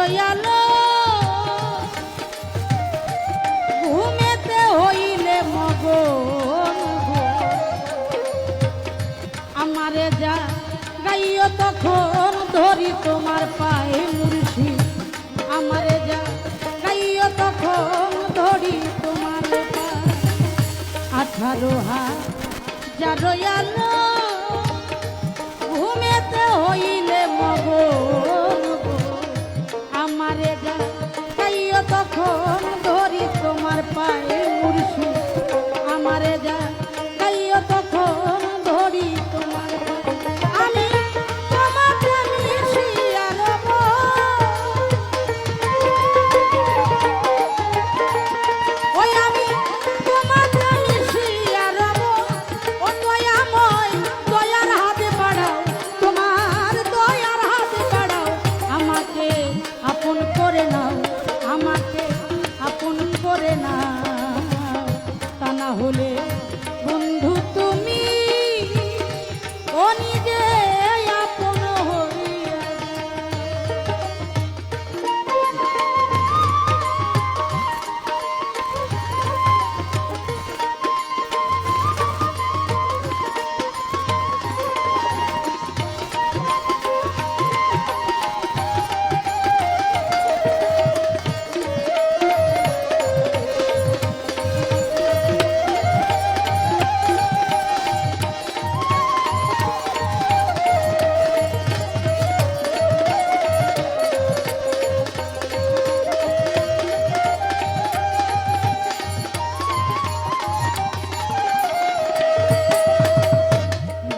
আলো ঘুমেতে হইলে মগন আমারে যা গাইও তখন ধরি তোমার পায়ে মুর্শিদ আমারে যা গাইও তখন ধরি তোমার পায়ে 18,000 আলো ঘুমেতে হইলে মগন আমারে যা গাইও তখন ধরি তোমার পায়ে মুর্শিদ আমারে যা গাইও তখন ধরি তোমার আমি তোমাকে মিশিয়া রব ওই আমি তোমাকে মিশিয়া রব ও দয়াময় দয়ার হাতে বাড়াও তোমার দয়ার হাতে বাড়াও আমাকে আপন করে নাও আমাকে আপন করে নাও তা না হলে বন্ধু তুমি ও নিজে আপন হইয়া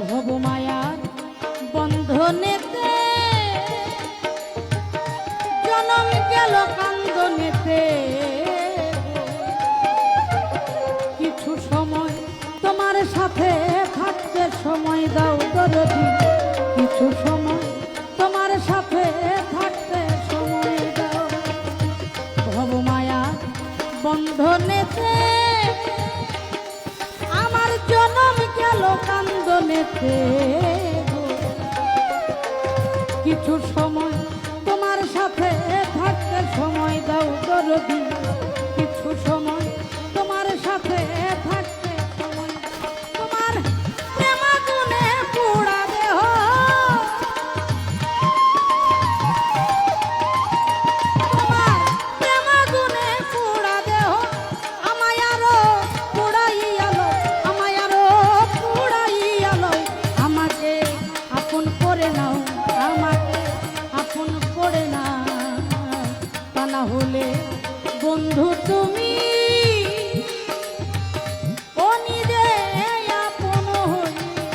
ভবমায়ার বন্ধনেতে জনম গেল কান্দনেতে কিছু সময় তোমার সাথে থাকতে সময় দাও দরদি কিছু সময় তোমার সাথে থাকতে সময় দাও ভবমায়ার বন্ধনেতে আমার জনম গেল কান্দনেতে কিছু সময় তোমার সাথে থাকতে সময় দাও দরদি কিছু সময় তোমার সাথে থাকতে সময় তোমার প্রেমাগুনে পোড়া দেহ তোমার প্রেমাগুনে পোড়া দেহ আমায় আরো পোড়াইয়ালো আমায় আরো পোড়াইয়ালো আমাকে আপন করে নাও আমাকে আপন করে নাও তা না হলে বন্ধু তুমি ও নিজে আপন হইয়া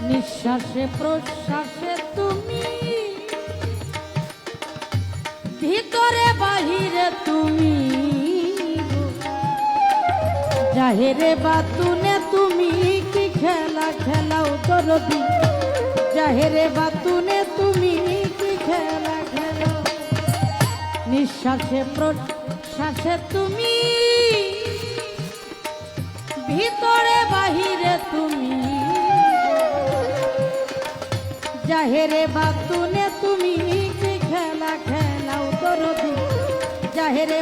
নিঃশ্বাসে প্রশ্বাসে তুমি ভিতরে বাহিরে তুমি জাহেরে বাতুনে তুমি কি খেলা খেলাও দরদি জাহেরে বাতুনে তুমি কি খেলা খেলাও নিঃশ্বাসে প্রশ্বাসে তুমি ভিতরে বাহিরে তুমি জাহেরে বাতুনে তুমি কি খেলা খেলাও দরদি জাহেরে